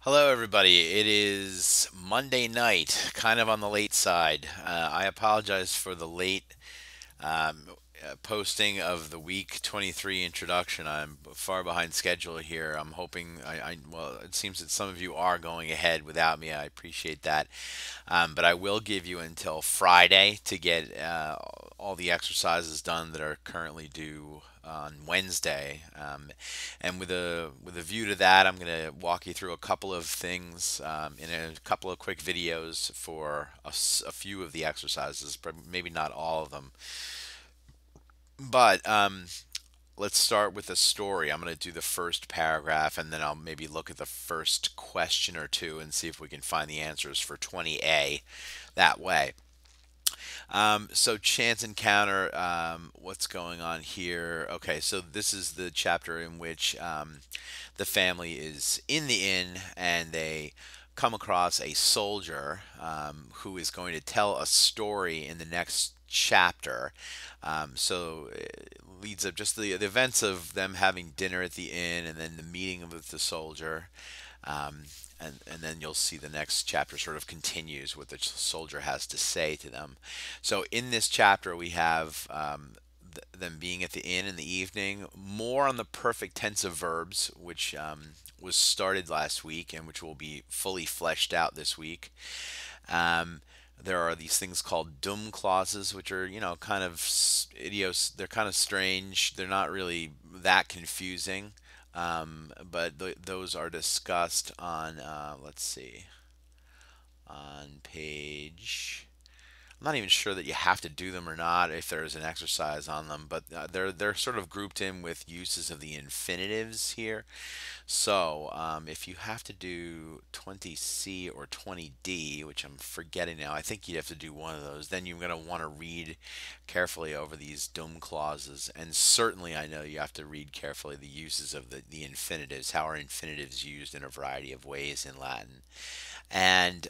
Hello, everybody. It is Monday night, kind of on the late side. I apologize for the late posting of the week 23 introduction. I'm far behind schedule here. I'm hoping well, it seems that some of you are going ahead without me. I appreciate that. But I will give you until Friday to get all the exercises done that are currently due on Wednesday. And with a view to that, I'm going to walk you through a couple of things in a couple of quick videos for a few of the exercises, but maybe not all of them. But let's start with a story. I'm going to do the first paragraph and then I'll maybe look at the first question or two and see if we can find the answers for 20A that way. So chance encounter, what's going on here? Okay, so this is the chapter in which the family is in the inn and they come across a soldier who is going to tell a story in the next chapter. So it leads up just the events of them having dinner at the inn and then the meeting with the soldier. Um, and then you'll see the next chapter sort of continues what the soldier has to say to them. So in this chapter, we have them being at the inn in the evening, more on the perfect tense of verbs, which was started last week and which will be fully fleshed out this week. Um, there are these things called dum clauses, which are, kind of idios. They're kind of strange. They're not really that confusing, but those are discussed on, let's see, on page. I'm not even sure that you have to do them or not if there's an exercise on them, but they're sort of grouped in with uses of the infinitives here. So, if you have to do 20C or 20D, which I'm forgetting now, I think you'd have to do one of those. Then you're going to want to read carefully over these dum clauses. And certainly, I know you have to read carefully the uses of the infinitives. How are infinitives used in a variety of ways in Latin? And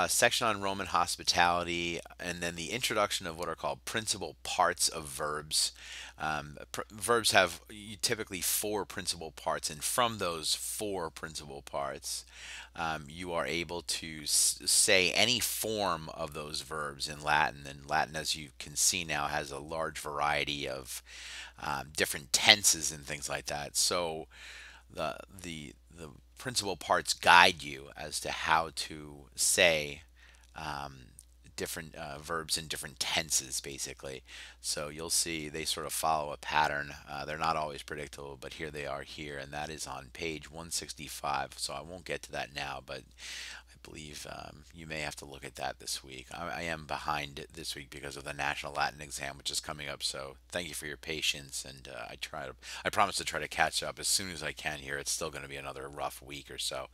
section on Roman hospitality, and then the introduction of what are called principal parts of verbs. Verbs have typically four principal parts, and from those four principal parts, you are able to say any form of those verbs in Latin. And Latin, as you can see now, has a large variety of different tenses and things like that. So the principal parts guide you as to how to say um, different verbs in different tenses, basically. So you'll see they sort of follow a pattern. They're not always predictable, but here they are here, and that is on page 165. So I won't get to that now, but I believe you may have to look at that this week. I am behind this week because of the National Latin exam, which is coming up. So thank you for your patience, and I promise to try to catch up as soon as I can here. It's still going to be another rough week or so,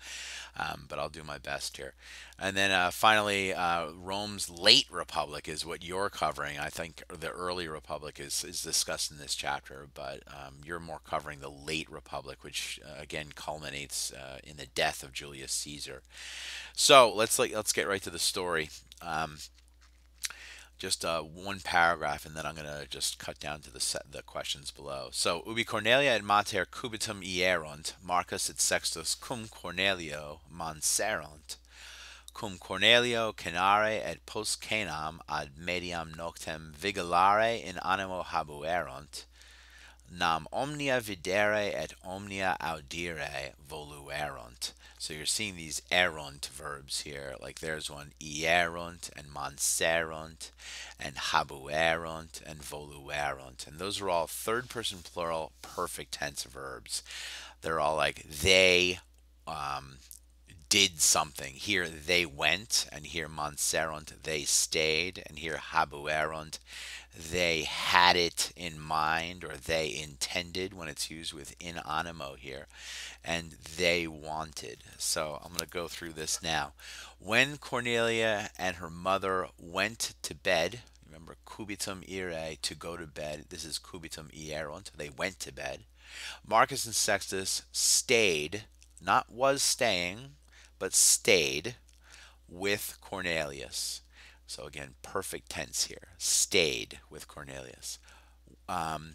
but I'll do my best here. And then finally, Rome's late republic is what you're covering. I think the early republic is discussed in this chapter, but you're more covering the late republic, which again culminates in the death of Julius Caesar. So let's get right to the story. Just one paragraph, and then I'm gonna just cut down to the questions below. So ubi Cornelia et mater cubitum ierunt, Marcus et Sextus cum Cornelio manserunt, cum Cornelio cenare et post cenam ad mediam noctem vigilare in animo habuerunt, nam omnia videre et omnia audire voluerunt. So you're seeing these erunt verbs here. Like there's one ierunt and manserunt and habuerunt and voluerunt. And those are all third person plural perfect tense verbs. They're all like they did something. Here they went, and here manserunt they stayed, and here habuerunt they had it in mind or they intended when it's used with in animo here, and they wanted. So I'm going to go through this now. When Cornelia and her mother went to bed, remember cubitum ire, to go to bed. This is cubitum ierunt. They went to bed. Marcus and Sextus stayed, not was staying, but stayed with Cornelius. So again, perfect tense here. Stayed with Cornelius. Um,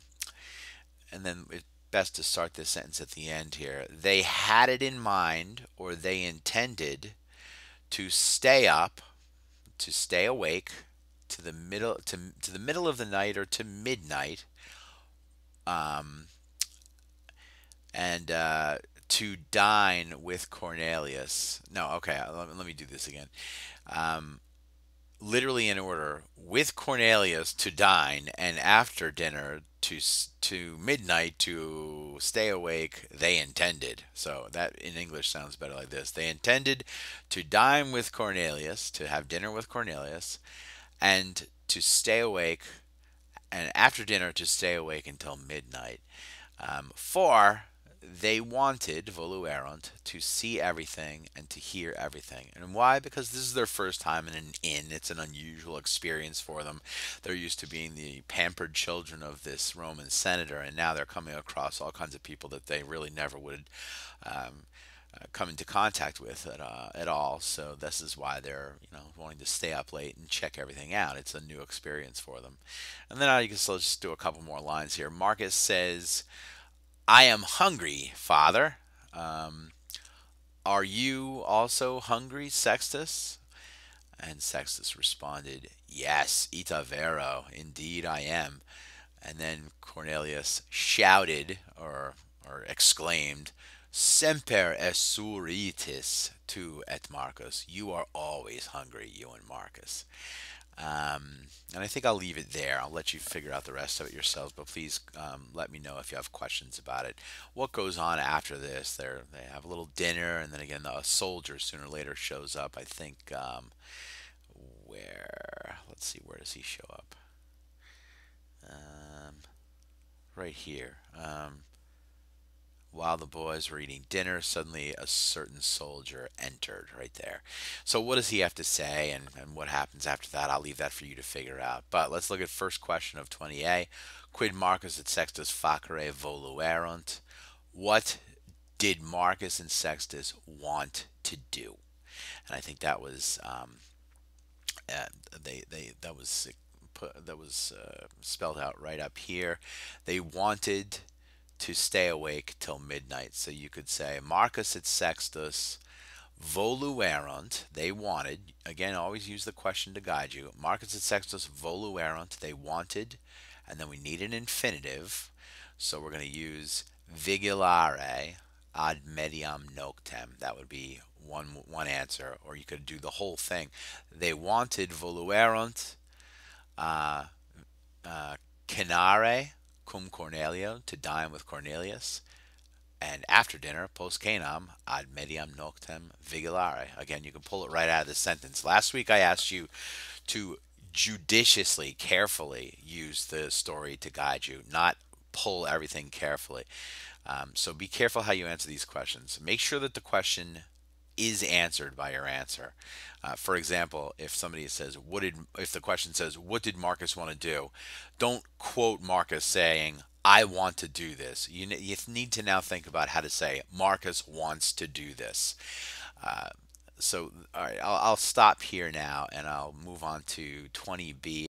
and then best to start this sentence at the end here. They had it in mind, or they intended to stay up, to stay awake to the middle of the night or to midnight, um, and to dine with Cornelius. No, okay, let me do this again. Um, Literally in order, with Cornelius to dine, and after dinner to midnight to stay awake. They intended. So that in English sounds better like this. They intended to dine with Cornelius, to have dinner with Cornelius, and to stay awake, and after dinner to stay awake until midnight. For they wanted, voluerant, to see everything and to hear everything. And why? Because this is their first time in an inn. It's an unusual experience for them. They're used to being the pampered children of this Roman senator, and now they're coming across all kinds of people that they really never would um, come into contact with at all. So this is why they're wanting to stay up late and check everything out. It's a new experience for them. And then I guess let's just do a couple more lines here. Marcus says, "I am hungry, father. Um, are you also hungry, Sextus?" And Sextus responded, "Yes, ita vero, indeed I am." And then Cornelius shouted or exclaimed, "Semper esuritis tu et Marcus." You are always hungry, you and Marcus. And I think I'll leave it there. I'll let you figure out the rest of it yourselves, but please let me know if you have questions about it. What goes on after this? They have a little dinner, and then again, a soldier sooner or later shows up. I think let's see, where does he show up? Um, right here. While the boys were eating dinner, suddenly a certain soldier entered right there. So, what does he have to say, and what happens after that? I'll leave that for you to figure out. But let's look at first question of 20a. Quid Marcus et Sextus facere voluerunt? What did Marcus and Sextus want to do? And I think that was uh, that was spelled out right up here. They wanted to stay awake till midnight. So you could say Marcus et Sextus voluerunt. They wanted. Again, always use the question to guide you. Marcus et Sextus voluerunt. They wanted, and then we need an infinitive. So we're going to use vigilare ad mediam noctem. That would be one answer, or you could do the whole thing. They wanted voluerunt uh, cenare cum Cornelio, to dine with Cornelius, and after dinner, post canam, ad mediam noctem vigilare. Again, you can pull it right out of the sentence. Last week I asked you to judiciously, carefully use the story to guide you, not pull everything carefully. So be careful how you answer these questions. Make sure that the question is answered by your answer. For example, if somebody says, if the question says, "What did Marcus want to do?" Don't quote Marcus saying, "I want to do this." You need to now think about how to say, "Marcus wants to do this." Uh, so, all right, I'll stop here now and I'll move on to 20b.